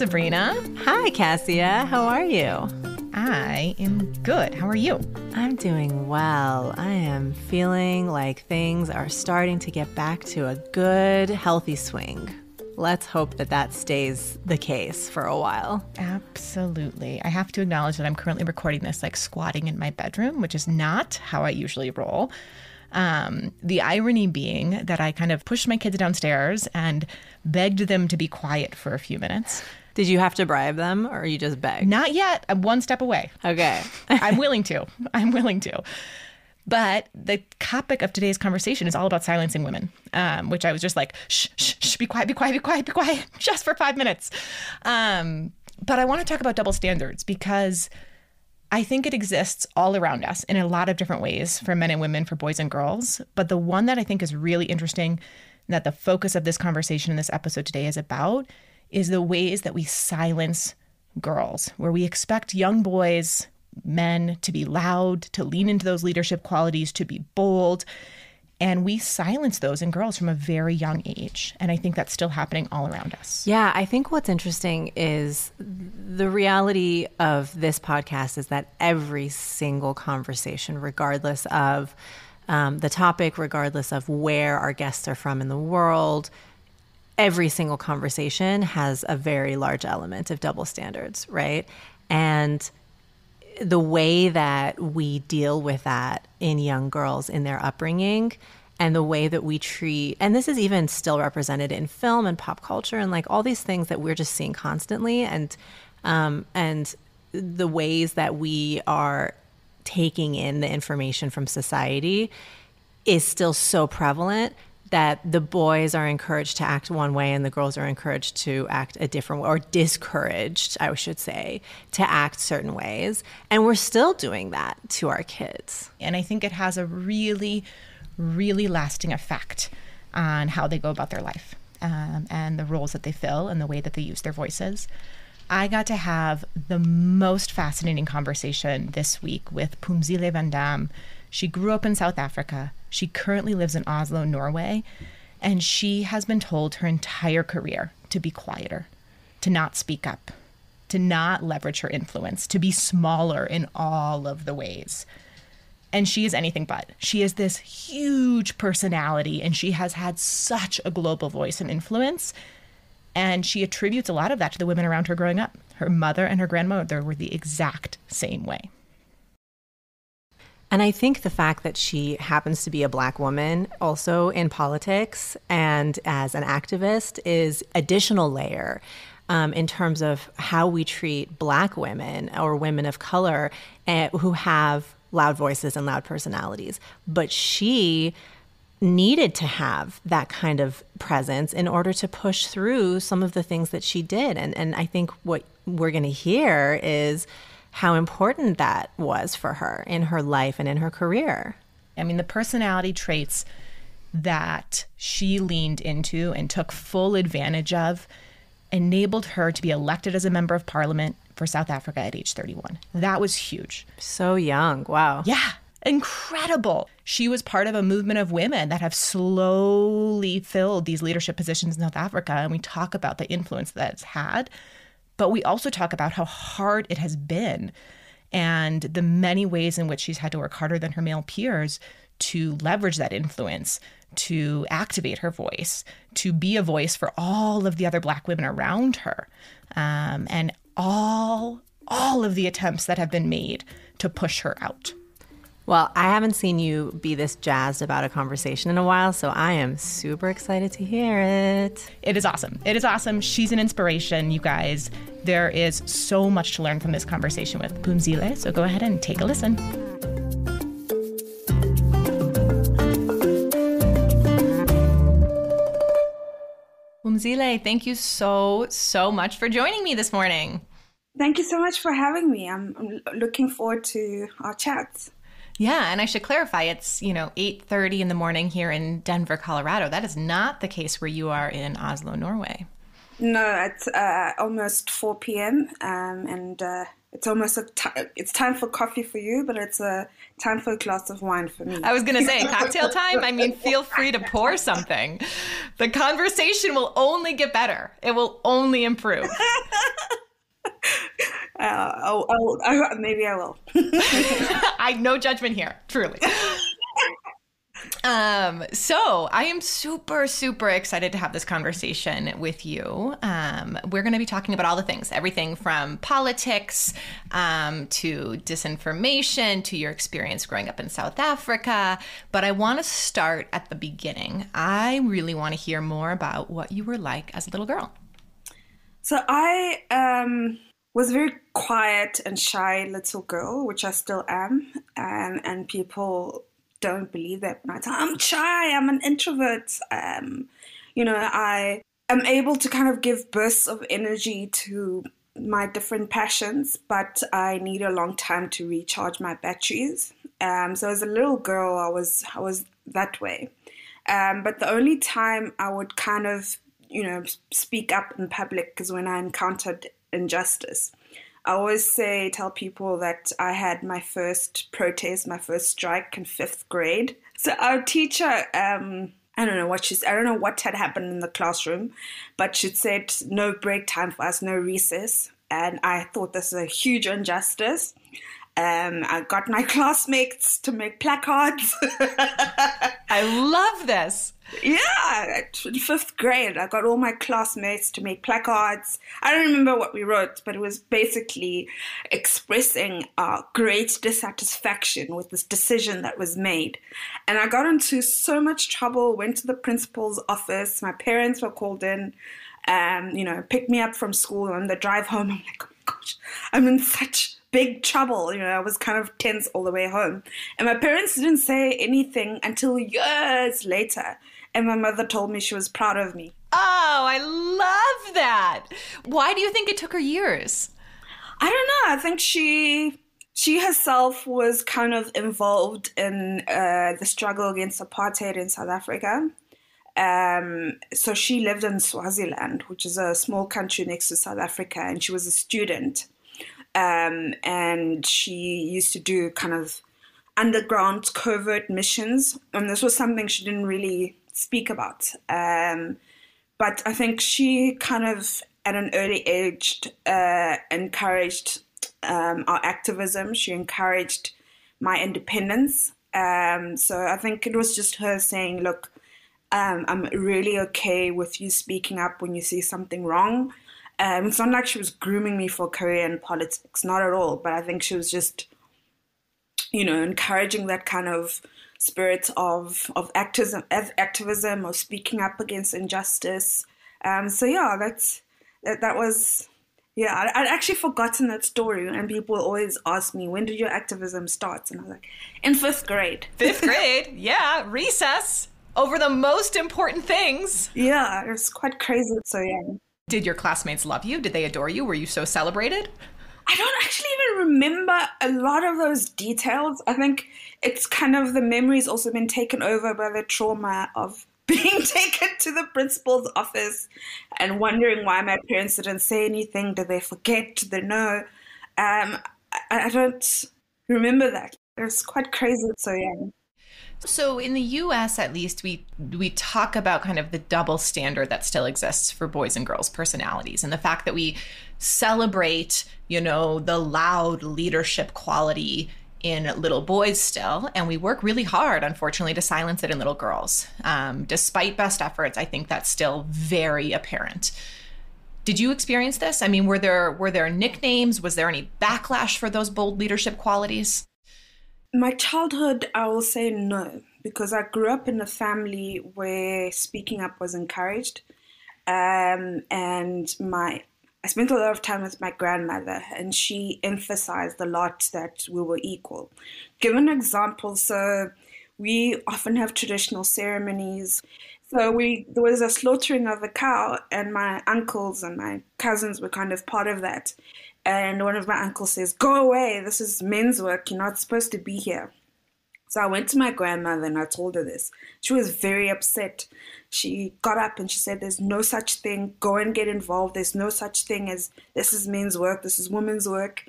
Sabrina. Hi, Kassia. How are you? I am good. How are you? I'm doing well. I am feeling like things are starting to get back to a good, healthy swing. Let's hope that that stays the case for a while. Absolutely. I have to acknowledge that I'm currently recording this like squatting in my bedroom, which is not how I usually roll. The irony being that I kind of pushed my kids downstairs and begged them to be quiet for a few minutes. Did you have to bribe them or you just begged? Not yet. I'm one step away. Okay. I'm willing to. But the topic of today's conversation is all about silencing women, which I was just like, shh, shh, shh, be quiet, just for 5 minutes. But I want to talk about double standards because I think it exists all around us in a lot of different ways for men and women, for boys and girls. But the one that I think is really interesting and that the focus of this conversation in this episode today is about is the ways that we silence girls, where we expect young boys, men to be loud, to lean into those leadership qualities, to be bold. And we silence those in girls from a very young age. And I think that's still happening all around us. Yeah, I think what's interesting is the reality of this podcast is that every single conversation, regardless of the topic, regardless of where our guests are from in the world, every single conversation has a very large element of double standards, right? And the way that we deal with that in young girls in their upbringing and the way that we treat, and this is even still represented in film and pop culture and like all these things that we're just seeing constantly, and the ways that we are taking in the information from society is still so prevalent that the boys are encouraged to act one way and the girls are encouraged to act a different way, or discouraged, I should say, to act certain ways. And we're still doing that to our kids. And I think it has a really, really lasting effect on how they go about their life and the roles that they fill and the way that they use their voices. I got to have the most fascinating conversation this week with Phumzile van Damme. She grew up in South Africa. She currently lives in Oslo, Norway, and she has been told her entire career to be quieter, to not speak up, to not leverage her influence, to be smaller in all of the ways. And she is anything but. She is this huge personality, and she has had such a global voice and influence. And she attributes a lot of that to the women around her growing up. Her mother and her grandmother were the exact same way. And I think the fact that she happens to be a Black woman also in politics and as an activist is additional layer in terms of how we treat Black women or women of color who have loud voices and loud personalities. But she needed to have that kind of presence in order to push through some of the things that she did. And I think what we're going to hear is how important that was for her in her life and in her career. I mean, the personality traits that she leaned into and took full advantage of enabled her to be elected as a member of parliament for South Africa at age 31. That was huge. So young. Wow. Yeah. Incredible. She was part of a movement of women that have slowly filled these leadership positions in South Africa. And we talk about the influence that it's had. But we also talk about how hard it has been and the many ways in which she's had to work harder than her male peers to leverage that influence, to activate her voice, to be a voice for all of the other Black women around her, and all of the attempts that have been made to push her out. Well, I haven't seen you be this jazzed about a conversation in a while, so I am super excited to hear it. It is awesome. It is awesome. She's an inspiration, you guys. There is so much to learn from this conversation with Phumzile, so go ahead and take a listen. Phumzile, thank you so much for joining me this morning. Thank you so much for having me. I'm looking forward to our chats. Yeah, and I should clarify, it's, 8:30 in the morning here in Denver, Colorado. That is not the case where you are in Oslo, Norway. No, it's almost 4 p.m. And it's almost it's time for coffee for you, but it's a time for a glass of wine for me. I was going to say cocktail time. I mean, feel free to pour something. The conversation will only get better. It will only improve. Maybe I will. No judgment here, truly. So I am super, super excited to have this conversation with you. We're going to be talking about all the things, everything from politics, to disinformation, to your experience growing up in South Africa. But I want to start at the beginning. I really want to hear more about what you were like as a little girl. So I was a very quiet and shy little girl, which I still am. And people don't believe that. I'm shy, I'm an introvert. I am able to kind of give bursts of energy to my different passions, but I need a long time to recharge my batteries. So as a little girl, I was that way. But the only time I would kind of, speak up in public is when I encountered injustice. I always tell people that I had my first protest, my first strike in 5th grade. So our teacher, I don't know what had happened in the classroom, but she said no break time for us, no recess. And I thought this was a huge injustice. I got my classmates to make placards. I love this. Yeah, in 5th grade, I got all my classmates to make placards. I don't remember what we wrote, but it was basically expressing our great dissatisfaction with this decision that was made. And I got into so much trouble, went to the principal's office. My parents were called in, picked me up from school. On the drive home, I'm like, oh my gosh, I'm in such big trouble. I was kind of tense all the way home. And my parents didn't say anything until years later. And my mother told me she was proud of me. Oh, I love that. Why do you think it took her years? I don't know. I think she herself was kind of involved in the struggle against apartheid in South Africa. So she lived in Swaziland, which is a small country next to South Africa, and she was a student. And she used to do kind of underground covert missions. And this was something she didn't really speak about. But I think she kind of, at an early age, encouraged our activism. She encouraged my independence. So I think it was just her saying, look, I'm really okay with you speaking up when you see something wrong. It's not like she was grooming me for a career in politics, not at all. But I think she was just, encouraging that kind of spirit of activism, or speaking up against injustice. So yeah, that was, yeah. I'd actually forgotten that story, and people always ask me, when did your activism start? And I was like, in 5th grade. 5th grade, yeah, recess over the most important things. Yeah, it was quite crazy. So yeah. Did your classmates love you? Did they adore you? Were you so celebrated? I don't actually even remember a lot of those details. I think it's kind of, the memory's also been taken over by the trauma of being taken to the principal's office and wondering why my parents didn't say anything. Did they forget? Did they know? I don't remember that. It was quite crazy. So yeah. So in the US, at least, we talk about kind of the double standard that still exists for boys and girls' personalities, and the fact that we celebrate, the loud leadership quality in little boys still, and we work really hard, unfortunately, to silence it in little girls. Despite best efforts, I think that's still very apparent. Did you experience this? I mean, were there nicknames? Was there any backlash for those bold leadership qualities? My childhood, I will say no, because I grew up in a family where speaking up was encouraged. And I spent a lot of time with my grandmother, and she emphasized a lot that we were equal. Give an example. So we often have traditional ceremonies. So there was a slaughtering of a cow, and my uncles and my cousins were kind of part of that. And one of my uncles says, "Go away, this is men's work, you're not supposed to be here." So I went to my grandmother and I told her this. She was very upset. She got up and she said, "There's no such thing, go and get involved. There's no such thing as this is men's work, this is women's work."